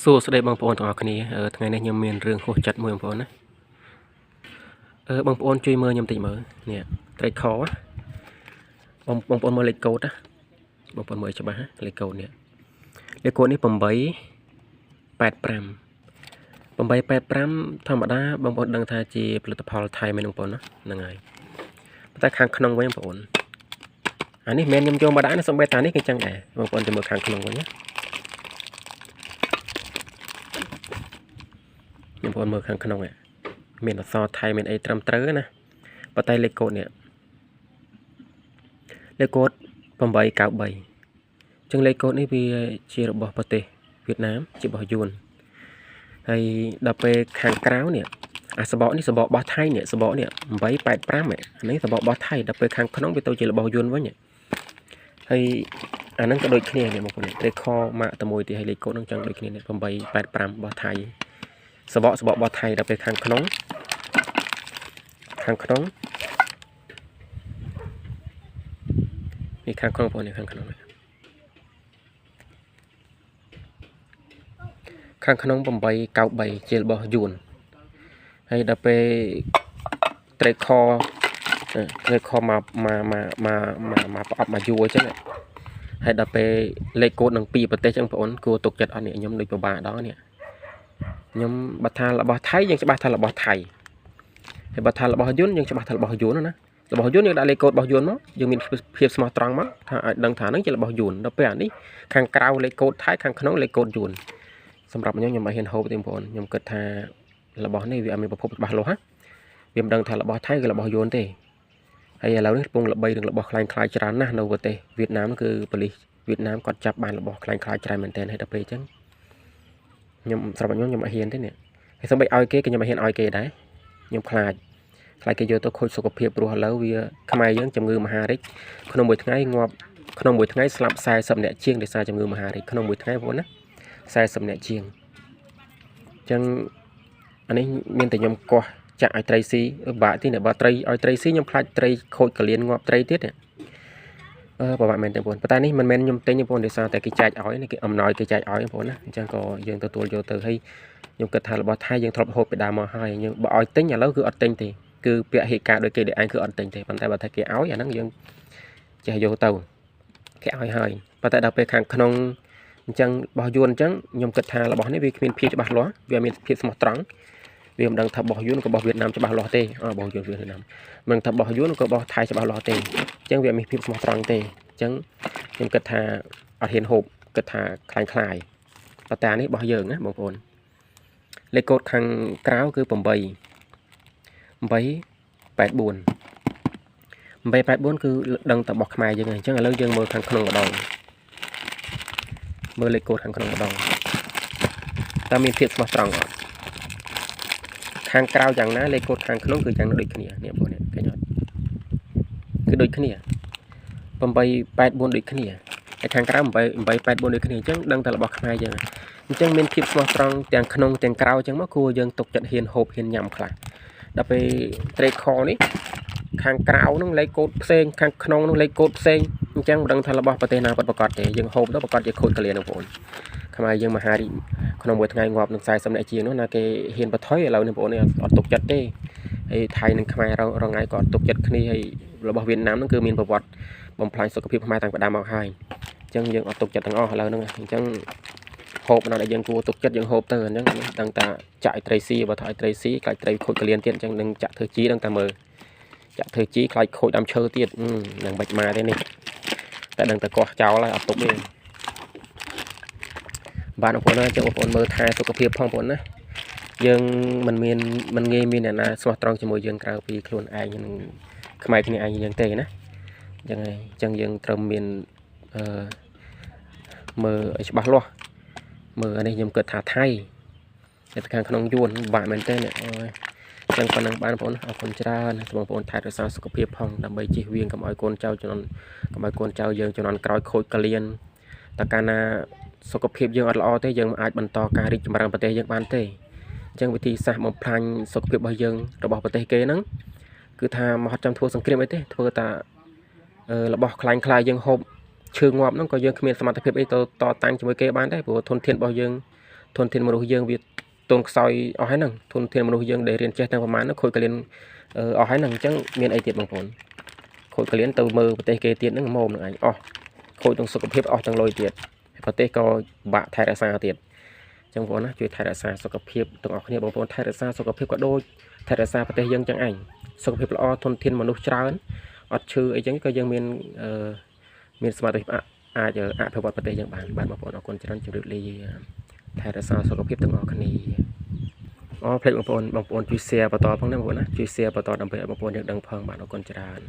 សួស្តីបងប្អូនទាំងអស់គ្នាថ្ងៃនេះខ្ញុំមានរឿងហួសចិត្តមួយបងប្អូនណាបងប្អូនជួយមើលខ្ញុំតិចមើលនេះត្រេកខបងប្អូនមើលលេខកូដណាបងប្អូនមើលច្បាស់លេខកូដនេះលេខកូដនេះ885ធម្មតាបងប្អូនដឹងថាជាផលិតផលថៃមែនបងប្អូនណាហ្នឹងហើយតែខាងក្នុងវិញបងប្អូនអានេះមិនខ្ញុំចូលមកដាក់ណាសំបីតានេះគឺចឹងដែរបងប្អូនទៅមើលខាងក្នុងវិញណាបងប្អូនមើលខាងក្នុងមានអក្សរថៃមានអីត្រឹមត្រូវណាប៉ុន្តែលេខកូដនេះលេខកូដ893អញ្ចឹងលេខកូដនេះវាជារបស់ប្រទេសវៀតណាមជារបស់យួនហើយដល់ពេលខាងក្រៅនេះអាសបកនេះសបករបស់ថៃនេះសបកនេះ885នេះសបករបស់ថៃដល់ពេលខាងក្នុងវាទៅជារបស់យួនវិញហើយអាហ្នឹងក៏ដូចគ្នានេះបងប្អូនលេខខម៉ាកតែមួយទៀតហើយលេខកូដហ្នឹងចឹងដូចគ្នានេះ885របស់ថៃសបករបស់ថៃដល់ពេលខាងក្នុងនេះខាងក្នុងបងប្អូននេះខាងក្នុង893ជារបស់យួនហើយដល់ពេលត្រេកខមកប្រអប់មកយួរអញ្ចឹងហើយដល់ពេលលេខកូដនឹងពីប្រទេសអញ្ចឹងបងប្អូនគួរទុកចិត្តអត់នេះខ្ញុំដូចពិបាកដល់នេះខ្ញុំបើថារបស់ថៃយើងច្បាស់ថារបស់ថៃហើយបើថារបស់យួនយើងច្បាស់ថារបស់យួនណារបស់យួនយើងដាក់លេខកូដរបស់យួនមកយើងមានភាពស្មោះត្រង់មកថាឲ្យដឹងថាហ្នឹងជារបស់យួនដល់ពេលអានេះខាងក្រៅលេខកូដថៃខាងក្នុងលេខកូដយួនសម្រាប់ខ្ញុំអត់ហ៊ានហូបទេបងប្អូនខ្ញុំគិតថារបស់នេះវាអត់មានប្រភពច្បាស់លាស់ណាវាមិនដឹងថារបស់ថៃគឺរបស់យួនទេហើយឥឡូវនេះកំពុងល្បីនឹងរបស់ខ្លាំងខ្លាយច្រើនណាស់នៅប្រទេសវៀតណាមគឺប៉ូលីសវៀតណាមគាត់ចាប់បានរបស់ខ្លាំងខ្លាយច្រើនមែនទែនហើយដល់ពេលអញ្ចឹងខ្ញុំសម្រាប់ខ្ញុំអត់ហ៊ានទេនេះហើយសូម្បីឲ្យគេក៏ខ្ញុំអត់ហ៊ានឲ្យគេដែរខ្ញុំខ្លាចគេយកទៅខូចសុខភាពព្រោះឥឡូវវាខ្មែរយើងជំងឺមហារីកក្នុងមួយថ្ងៃងាប់ក្នុងមួយថ្ងៃស្លាប់40នាក់ជាងដោយសារជំងឺមហារីកក្នុងមួយថ្ងៃបងប្អូនណា40នាក់ជាងអញ្ចឹងអានេះមានតែខ្ញុំកោះចាក់ឲ្យត្រីស៊ីបាក់ទីបើត្រីឲ្យត្រីស៊ីខ្ញុំខ្លាចត្រីខូចកលៀនងាប់ត្រីទៀតប្រហែលមែនទេបងប្អូនប៉ុន្តែនេះមិនមែនខ្ញុំទិញទេបងប្អូនដោយសារតែគេចែកឲ្យគេអំណោយគេចែកឲ្យបងប្អូនណាអញ្ចឹងក៏យើងទទួលយកទៅហើយខ្ញុំគិតថារបស់ថៃយើងធ្លាប់ហូបពីដើមមកហើយយើងបើឲ្យទិញឥឡូវគឺអត់ទិញទេគឺពាក្យហេការដូចគេដែលឯងគឺអត់ទិញទេប៉ុន្តែបើថាគេឲ្យអាហ្នឹងយើងចេះយកទៅគេឲ្យហើយប៉ុន្តែដល់ពេលខាងក្នុងអញ្ចឹងរបស់យួនអញ្ចឹងខ្ញុំគិតថារបស់នេះវាគ្មានភាពច្បាស់លាស់វាមានភាពស្មោះត្រង់វាមិនដឹងថារបស់យួនក៏របស់វៀតណាមច្បាស់លាស់ទេរបស់យួនវៀតណាមមិនថារបស់យួនក៏របស់ថៃច្បាស់លាស់ទេអញ្ចឹងវាមានភាពស្មោះត្រង់ទេអញ្ចឹងខ្ញុំគិតថាអត់ហ៊ានហូបគិតថាខ្លាំងខ្លាយប៉ុន្តែនេះរបស់យើងណាបងប្អូនលេខកូដខាងក្រៅគឺ884គឺដឹងតែរបស់ខ្មែរយើងអញ្ចឹងឥឡូវយើងមើលខាងក្នុងម្ដងមើលលេខកូដខាងក្នុងម្ដងតើមានភាពស្មោះត្រង់អត់ខាងក្រៅយ៉ាងណាលេខកូដខាងក្នុងគឺយ៉ាងដូចគ្នានេះបងប្អូនឃើញអត់គឺដូចគ្នា884ដូចគ្នាហើយខាងក្រៅ884ដូចគ្នាអញ្ចឹងដឹងតែរបស់ខ្មែរយើងអញ្ចឹងមានភាពស្មោះត្រង់ទាំងក្នុងទាំងក្រៅអញ្ចឹងមកគួរយើងទុកចិត្តហ៊ានហូបហ៊ានញ៉ាំខ្លះដល់ពេលត្រេកខនេះខាងក្រៅនោះលេខកូដផ្សេងខាងក្នុងនោះលេខកូដផ្សេងអញ្ចឹងមិនដឹងថារបស់ប្រទេសណាប្រកាសទេយើងហូបទៅប្រកាសជាខូចកលៀនបងប្អូនខ្មែរយើងមហារីកក្នុងមួយថ្ងៃងាប់នឹង40នាក់ជាងនោះណាគេហ៊ានបថុយឥឡូវនេះបងប្អូនអត់ទុកចិត្តទេហើយថៃនិងខ្មែររងថ្ងៃក៏អត់ទុកចិត្តគ្នាហើយរបស់វៀតណាមហ្នឹងគឺមានប្រវត្តិបំផ្លាញសុខភាពខ្មែរតាំងពីដើមមកហើយអញ្ចឹងយើងអត់ទុកចិត្តទាំងអស់ឥឡូវហ្នឹងអញ្ចឹងហូបណាដែលយើងគួរទុកចិត្តយើងហូបទៅអញ្ចឹងដឹងតែចាក់ឲ្យត្រីស៊ីបើថាឲ្យត្រីស៊ីខ្លាចត្រីខូចកលៀនទៀតអញ្ចឹងនឹងចាក់ធ្វើជីដឹងតែមើលចាក់ធ្វើជីខ្លាចខូចដើមឈើទៀតនឹងបាច់មកទេនេះតែដឹងតែកោះចោលហើយអត់ទុកទេបាទបងប្អូនណាចឹងបងប្អូនមើលថែសុខភាពផងបងប្អូនណាយើងមិនងាយមានអ្នកណាស្មោះត្រង់ជាមួយយើងក្រៅពីខ្លួនឯងនឹងខ្មែរគ្នាឯងយើងទេណាចឹងហើយចឹងយើងត្រូវមានមើលឲ្យច្បាស់លាស់មើលអានេះខ្ញុំគិតថាថៃតែខាងក្នុងយួនបាក់មែនទេនេះចឹងប៉ុណ្ណឹងបានបងប្អូនអរគុណច្រើនបងប្អូនថែរក្សាសុខភាពផងដើម្បីជៀសវាងកុំឲ្យកូនចៅជំនាន់យើងជំនាន់ក្រោយខូចកលៀនតើកាលណាសុខភាពយើងអត់ល្អទេយើងមិនអាចបន្តការរីកចម្រើនប្រទេសយើងបានទេអញ្ចឹងវិធីសាស្ត្របំផ្លាញសុខភាពរបស់យើងរបស់ប្រទេសគេហ្នឹងគឺថាមកអត់ចាំធ្វើសង្គ្រាមអីទេធ្វើតែរបស់ខ្លាំងខ្លាយយើងហូបឈើងាប់ហ្នឹងក៏យើងគ្មានសមត្ថភាពអីទៅតតាំងជាមួយគេបានដែរព្រោះធនធានរបស់យើង ធនធានមនុស្សយើងវាទន់ខ្សោយអស់ហើយហ្នឹងធនធានមនុស្សយើងដែលរៀនចេះទាំងប្រមាណហ្នឹងខូចកលៀនអស់ហើយហ្នឹងអញ្ចឹងមានអីទៀតបងប្អូនខូចកលៀនទៅមើលប្រទេសគេទៀតហ្នឹងម៉ោមហ្នឹងឯងអស់ខូចទាំងសុខភាពអស់ទាំងលុយទៀតប្រទេសក៏បាក់ថែរក្សាទៀតអញ្ចឹងបងប្អូនណាជួយថែរក្សាសុខភាពទាំងអស់គ្នាបងប្អូនថែរក្សាសុខភាពក៏ដូចថែរក្សាប្រទេសយើងចឹងឯងសុខភាពល្អធនធានមនុស្សច្រើនអត់ឈឺអីចឹងក៏យើងមានសមត្ថភាពអាចអភិវឌ្ឍប្រទេសយើងបានបងប្អូនអរគុណច្រើនជម្រាបលាថែរក្សាសុខភាពទាំងអស់គ្នាផ្លេចបងប្អូនជួយ share បន្តផងណាបងប្អូនណាជួយ share បន្តដើម្បីឲ្យបងប្អូនយើងដឹងផងបាទអរគុណច្រើន